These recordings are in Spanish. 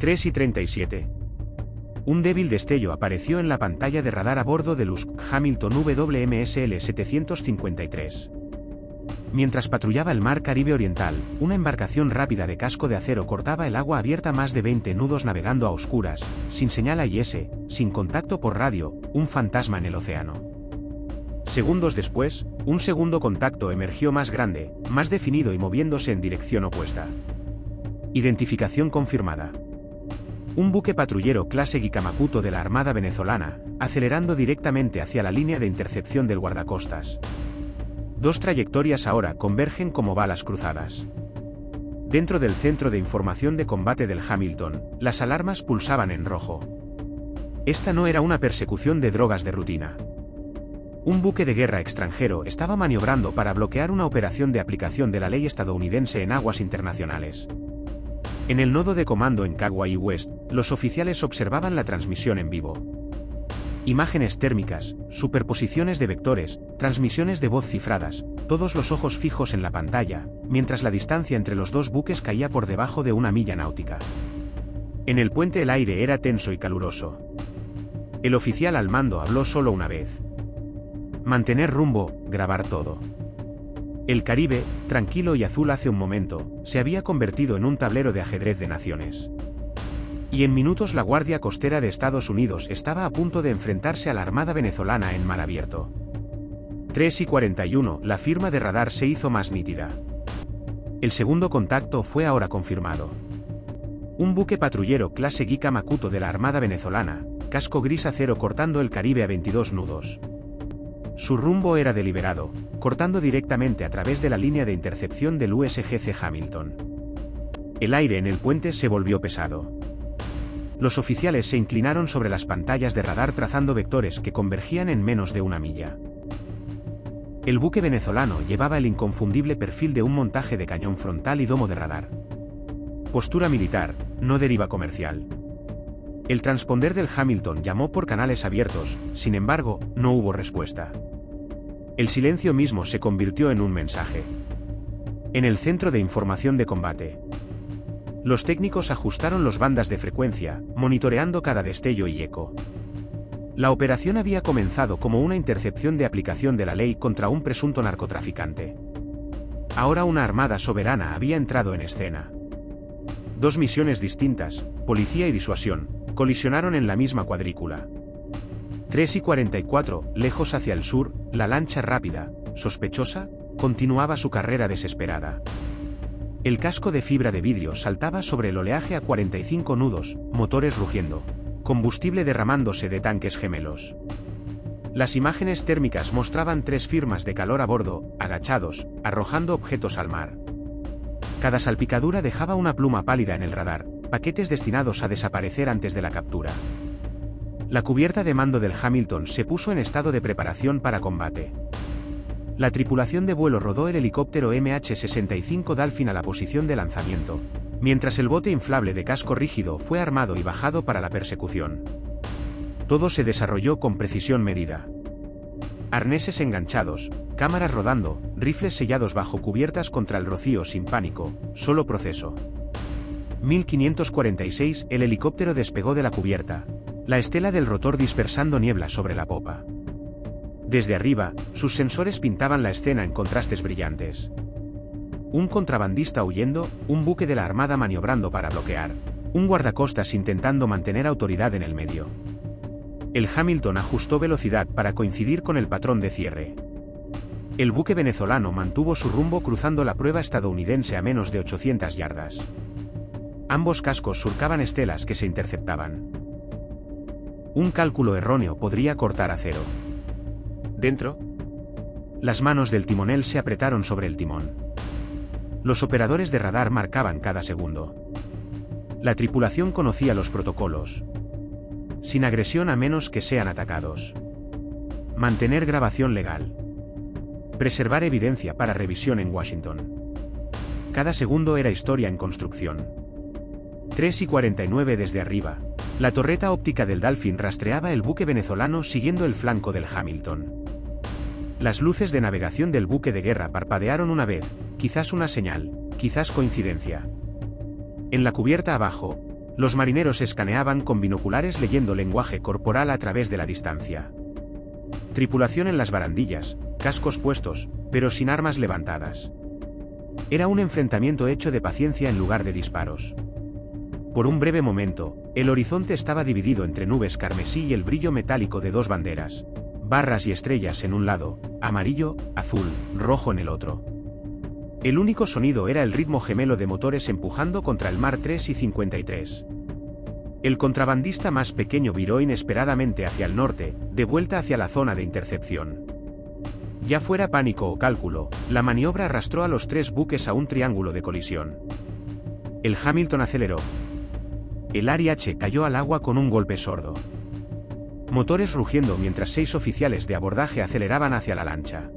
3:37. Un débil destello apareció en la pantalla de radar a bordo del Hamilton WMSL 753. Mientras patrullaba el mar Caribe Oriental, una embarcación rápida de casco de acero cortaba el agua abierta más de 20 nudos navegando a oscuras, sin señal AIS, sin contacto por radio, un fantasma en el océano. Segundos después, un segundo contacto emergió más grande, más definido y moviéndose en dirección opuesta. Identificación confirmada. Un buque patrullero clase Gikamakuto de la Armada venezolana, acelerando directamente hacia la línea de intercepción del guardacostas. Dos trayectorias ahora convergen como balas cruzadas. Dentro del centro de información de combate del Hamilton, las alarmas pulsaban en rojo. Esta no era una persecución de drogas de rutina. Un buque de guerra extranjero estaba maniobrando para bloquear una operación de aplicación de la ley estadounidense en aguas internacionales. En el nodo de comando en Kauai West, los oficiales observaban la transmisión en vivo. Imágenes térmicas, superposiciones de vectores, transmisiones de voz cifradas, todos los ojos fijos en la pantalla, mientras la distancia entre los dos buques caía por debajo de 1 milla náutica. En el puente el aire era tenso y caluroso. El oficial al mando habló solo una vez. Mantener rumbo, grabar todo. El Caribe, tranquilo y azul hace un momento, se había convertido en un tablero de ajedrez de naciones. Y en minutos la Guardia Costera de Estados Unidos estaba a punto de enfrentarse a la Armada venezolana en mar abierto. 3:41, la firma de radar se hizo más nítida. El segundo contacto fue ahora confirmado. Un buque patrullero clase Gikamakuto de la Armada venezolana, casco gris acero cortando el Caribe a 22 nudos. Su rumbo era deliberado, cortando directamente a través de la línea de intercepción del USGC Hamilton. El aire en el puente se volvió pesado. Los oficiales se inclinaron sobre las pantallas de radar trazando vectores que convergían en menos de 1 milla. El buque venezolano llevaba el inconfundible perfil de un montaje de cañón frontal y domo de radar. Postura militar, no deriva comercial. El transponder del Hamilton llamó por canales abiertos, sin embargo, no hubo respuesta. El silencio mismo se convirtió en un mensaje. En el centro de información de combate. Los técnicos ajustaron las bandas de frecuencia, monitoreando cada destello y eco. La operación había comenzado como una intercepción de aplicación de la ley contra un presunto narcotraficante. Ahora una armada soberana había entrado en escena. Dos misiones distintas, policía y disuasión, colisionaron en la misma cuadrícula. 3:44, lejos hacia el sur, la lancha rápida, sospechosa, continuaba su carrera desesperada. El casco de fibra de vidrio saltaba sobre el oleaje a 45 nudos, motores rugiendo, combustible derramándose de tanques gemelos. Las imágenes térmicas mostraban 3 firmas de calor a bordo, agachados, arrojando objetos al mar. Cada salpicadura dejaba una pluma pálida en el radar, paquetes destinados a desaparecer antes de la captura. La cubierta de mando del Hamilton se puso en estado de preparación para combate. La tripulación de vuelo rodó el helicóptero MH-65 Dolphin a la posición de lanzamiento, mientras el bote inflable de casco rígido fue armado y bajado para la persecución. Todo se desarrolló con precisión medida. Arneses enganchados, cámaras rodando, rifles sellados bajo cubiertas contra el rocío sin pánico, solo proceso. 1546, el helicóptero despegó de la cubierta, la estela del rotor dispersando niebla sobre la popa. Desde arriba, sus sensores pintaban la escena en contrastes brillantes. Un contrabandista huyendo, un buque de la Armada maniobrando para bloquear, un guardacostas intentando mantener autoridad en el medio. El Hamilton ajustó velocidad para coincidir con el patrón de cierre. El buque venezolano mantuvo su rumbo cruzando la prueba estadounidense a menos de 800 yardas. Ambos cascos surcaban estelas que se interceptaban. Un cálculo erróneo podría cortar acero. ¿Dentro? Las manos del timonel se apretaron sobre el timón. Los operadores de radar marcaban cada segundo. La tripulación conocía los protocolos. Sin agresión a menos que sean atacados. Mantener grabación legal. Preservar evidencia para revisión en Washington. Cada segundo era historia en construcción. 3:49 desde arriba. La torreta óptica del Dolphin rastreaba el buque venezolano siguiendo el flanco del Hamilton. Las luces de navegación del buque de guerra parpadearon una vez, quizás una señal, quizás coincidencia. En la cubierta abajo, Los marineros escaneaban con binoculares leyendo lenguaje corporal a través de la distancia. Tripulación en las barandillas, cascos puestos, pero sin armas levantadas. Era un enfrentamiento hecho de paciencia en lugar de disparos. Por un breve momento, el horizonte estaba dividido entre nubes carmesí y el brillo metálico de dos banderas, barras y estrellas en un lado, amarillo, azul, rojo en el otro. El único sonido era el ritmo gemelo de motores empujando contra el mar 3 y 53. El contrabandista más pequeño viró inesperadamente hacia el norte, de vuelta hacia la zona de intercepción. Ya fuera pánico o cálculo, la maniobra arrastró a los tres buques a un triángulo de colisión. El Hamilton aceleró. El Ariache cayó al agua con un golpe sordo. Motores rugiendo mientras 6 oficiales de abordaje aceleraban hacia la lancha.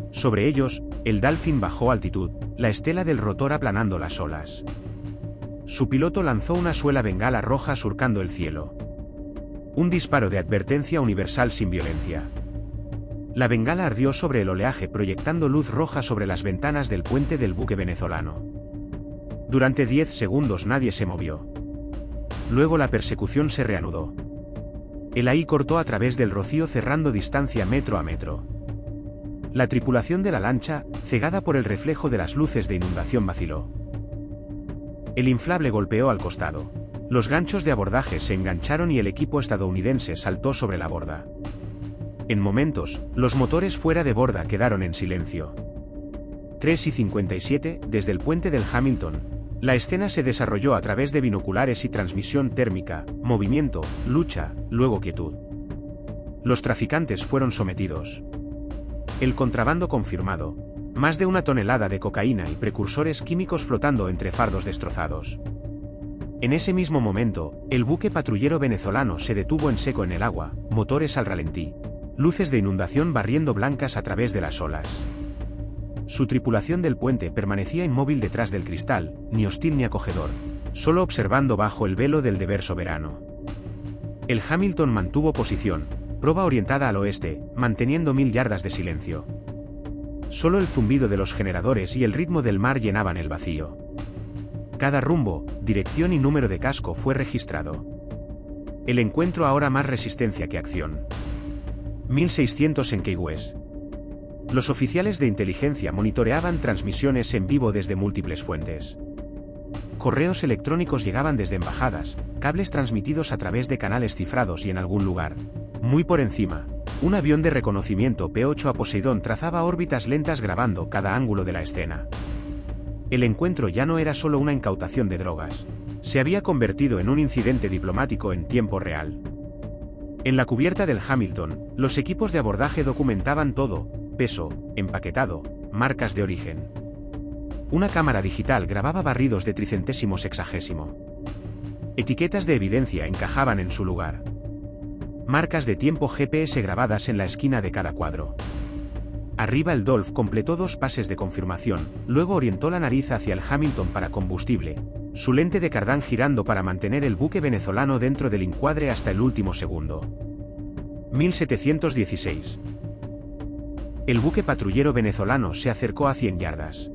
Sobre ellos, el Dolphin bajó altitud, la estela del rotor aplanando las olas. Su piloto lanzó una suela bengala roja surcando el cielo. Un disparo de advertencia universal sin violencia. La bengala ardió sobre el oleaje proyectando luz roja sobre las ventanas del puente del buque venezolano. Durante 10 segundos nadie se movió. Luego la persecución se reanudó. El AI cortó a través del rocío cerrando distancia metro a metro. La tripulación de la lancha, cegada por el reflejo de las luces de inundación, vaciló. El inflable golpeó al costado. Los ganchos de abordaje se engancharon y el equipo estadounidense saltó sobre la borda. En momentos, los motores fuera de borda quedaron en silencio. 3 y 57, desde el puente del Hamilton, la escena se desarrolló a través de binoculares y transmisión térmica, movimiento, lucha, luego quietud. Los traficantes fueron sometidos. El contrabando confirmado. Más de 1 tonelada de cocaína y precursores químicos flotando entre fardos destrozados. En ese mismo momento, el buque patrullero venezolano se detuvo en seco en el agua, motores al ralentí. Luces de inundación barriendo blancas a través de las olas. Su tripulación del puente permanecía inmóvil detrás del cristal, ni hostil ni acogedor, solo observando bajo el velo del deber soberano. El Hamilton mantuvo posición, proa orientada al oeste, manteniendo 1000 yardas de silencio. Solo el zumbido de los generadores y el ritmo del mar llenaban el vacío. Cada rumbo, dirección y número de casco fue registrado. El encuentro ahora más resistencia que acción. 1600 en Key West. Los oficiales de inteligencia monitoreaban transmisiones en vivo desde múltiples fuentes. Correos electrónicos llegaban desde embajadas, cables transmitidos a través de canales cifrados y en algún lugar, muy por encima, un avión de reconocimiento P-8 a Poseidón trazaba órbitas lentas grabando cada ángulo de la escena. El encuentro ya no era solo una incautación de drogas, se había convertido en un incidente diplomático en tiempo real. En la cubierta del Hamilton, los equipos de abordaje documentaban todo: peso, empaquetado, marcas de origen. Una cámara digital grababa barridos de tricentésimo sexagésimo. Etiquetas de evidencia encajaban en su lugar. Marcas de tiempo GPS grabadas en la esquina de cada cuadro. Arriba el Dolph completó 2 pases de confirmación, luego orientó la nariz hacia el Hamilton para combustible, su lente de cardán girando para mantener el buque venezolano dentro del encuadre hasta el último segundo. 1716. El buque patrullero venezolano se acercó a 100 yardas.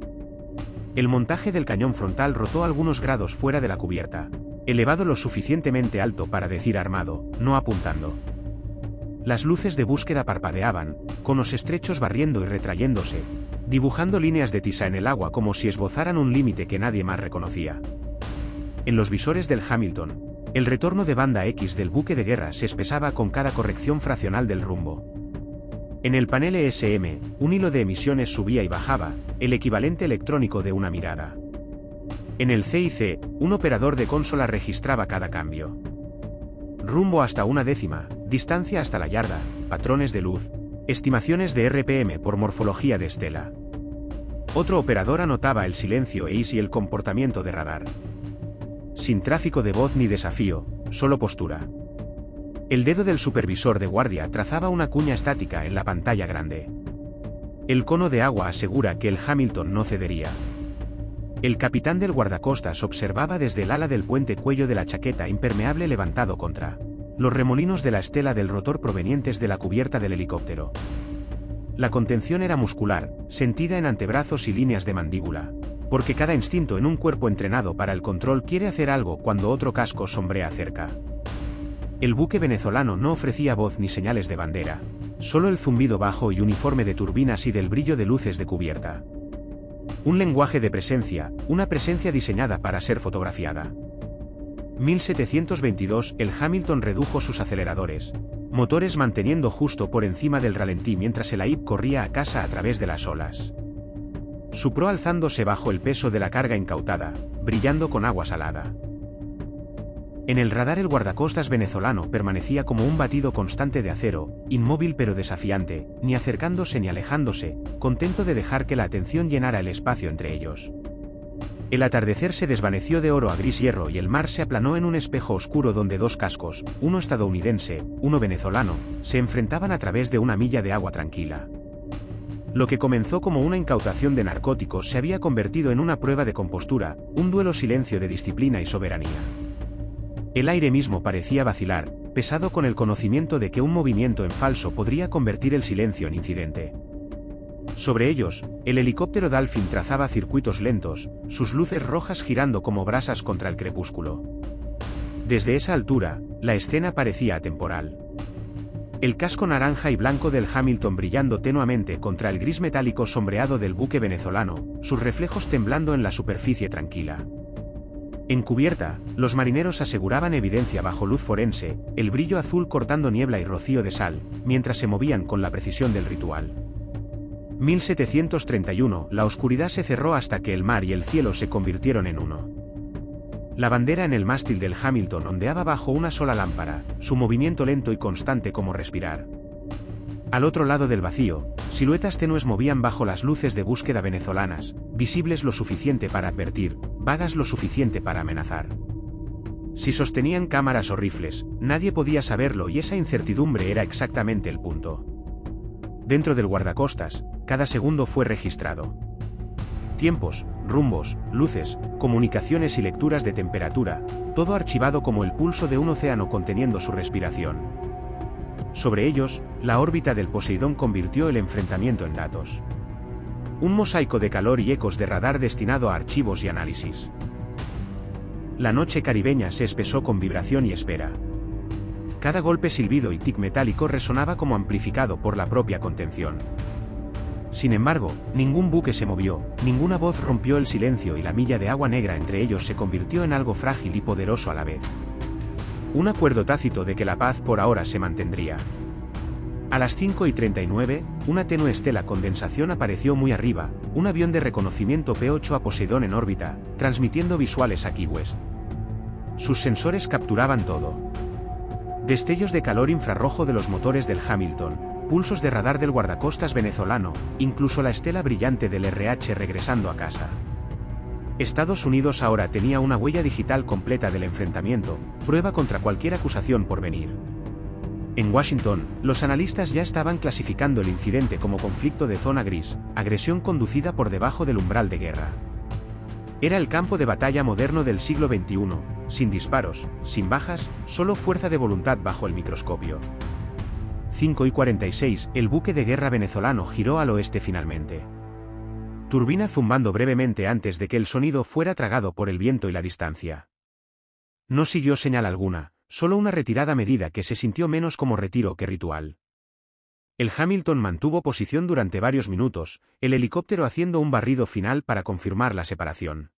El montaje del cañón frontal rotó algunos grados fuera de la cubierta, elevado lo suficientemente alto para decir armado, no apuntando. Las luces de búsqueda parpadeaban, conos estrechos barriendo y retrayéndose, dibujando líneas de tiza en el agua como si esbozaran un límite que nadie más reconocía. En los visores del Hamilton, el retorno de banda X del buque de guerra se espesaba con cada corrección fraccional del rumbo. En el panel ESM, un hilo de emisiones subía y bajaba, el equivalente electrónico de una mirada. En el CIC, un operador de consola registraba cada cambio. Rumbo hasta 1/10, distancia hasta la yarda, patrones de luz, estimaciones de RPM por morfología de estela. Otro operador anotaba el silencio EIS y el comportamiento de radar. Sin tráfico de voz ni desafío, solo postura. El dedo del supervisor de guardia trazaba una cuña estática en la pantalla grande. El cono de agua asegura que el Hamilton no cedería. El capitán del guardacostas observaba desde el ala del puente cuello de la chaqueta impermeable levantado contra los remolinos de la estela del rotor provenientes de la cubierta del helicóptero. La contención era muscular, sentida en antebrazos y líneas de mandíbula. Porque cada instinto en un cuerpo entrenado para el control quiere hacer algo cuando otro casco sombrea cerca. El buque venezolano no ofrecía voz ni señales de bandera, solo el zumbido bajo y uniforme de turbinas y del brillo de luces de cubierta. Un lenguaje de presencia, una presencia diseñada para ser fotografiada. 1722, el Hamilton redujo sus aceleradores, motores manteniendo justo por encima del ralentí mientras el AIB corría a casa a través de las olas. Su proa alzándose bajo el peso de la carga incautada, brillando con agua salada. En el radar el guardacostas venezolano permanecía como un batido constante de acero, inmóvil pero desafiante, ni acercándose ni alejándose, contento de dejar que la atención llenara el espacio entre ellos. El atardecer se desvaneció de oro a gris hierro y el mar se aplanó en un espejo oscuro donde dos cascos, uno estadounidense, uno venezolano, se enfrentaban a través de una milla de agua tranquila. Lo que comenzó como una incautación de narcóticos se había convertido en una prueba de compostura, un duelo silencio de disciplina y soberanía. El aire mismo parecía vacilar, pesado con el conocimiento de que un movimiento en falso podría convertir el silencio en incidente. Sobre ellos, el helicóptero Dolphin trazaba circuitos lentos, sus luces rojas girando como brasas contra el crepúsculo. Desde esa altura, la escena parecía atemporal. El casco naranja y blanco del Hamilton brillando tenuamente contra el gris metálico sombreado del buque venezolano, sus reflejos temblando en la superficie tranquila. En cubierta, los marineros aseguraban evidencia bajo luz forense, el brillo azul cortando niebla y rocío de sal, mientras se movían con la precisión del ritual. 1731, la oscuridad se cerró hasta que el mar y el cielo se convirtieron en uno. La bandera en el mástil del Hamilton ondeaba bajo una sola lámpara, su movimiento lento y constante como respirar. Al otro lado del vacío, siluetas tenues movían bajo las luces de búsqueda venezolanas, visibles lo suficiente para advertir, vagas lo suficiente para amenazar. Si sostenían cámaras o rifles, nadie podía saberlo y esa incertidumbre era exactamente el punto. Dentro del guardacostas, cada segundo fue registrado. Tiempos, rumbos, luces, comunicaciones y lecturas de temperatura, todo archivado como el pulso de un océano conteniendo su respiración. Sobre ellos, la órbita del Poseidón convirtió el enfrentamiento en datos. Un mosaico de calor y ecos de radar destinado a archivos y análisis. La noche caribeña se espesó con vibración y espera. Cada golpe silbido y tic metálico resonaba como amplificado por la propia contención. Sin embargo, ningún buque se movió, ninguna voz rompió el silencio y la milla de agua negra entre ellos se convirtió en algo frágil y poderoso a la vez. Un acuerdo tácito de que la paz por ahora se mantendría. A las 5:39, una tenue estela condensación apareció muy arriba, un avión de reconocimiento P-8 a Poseidón en órbita, transmitiendo visuales a Key West. Sus sensores capturaban todo. Destellos de calor infrarrojo de los motores del Hamilton, pulsos de radar del guardacostas venezolano, incluso la estela brillante del RH regresando a casa. Estados Unidos ahora tenía una huella digital completa del enfrentamiento, prueba contra cualquier acusación por venir. En Washington, los analistas ya estaban clasificando el incidente como conflicto de zona gris, agresión conducida por debajo del umbral de guerra. Era el campo de batalla moderno del siglo XXI, sin disparos, sin bajas, solo fuerza de voluntad bajo el microscopio. 5:46, el buque de guerra venezolano giró al oeste finalmente. Turbina zumbando brevemente antes de que el sonido fuera tragado por el viento y la distancia. No siguió señal alguna, solo una retirada medida que se sintió menos como retiro que ritual. El Hamilton mantuvo posición durante varios minutos, el helicóptero haciendo un barrido final para confirmar la separación.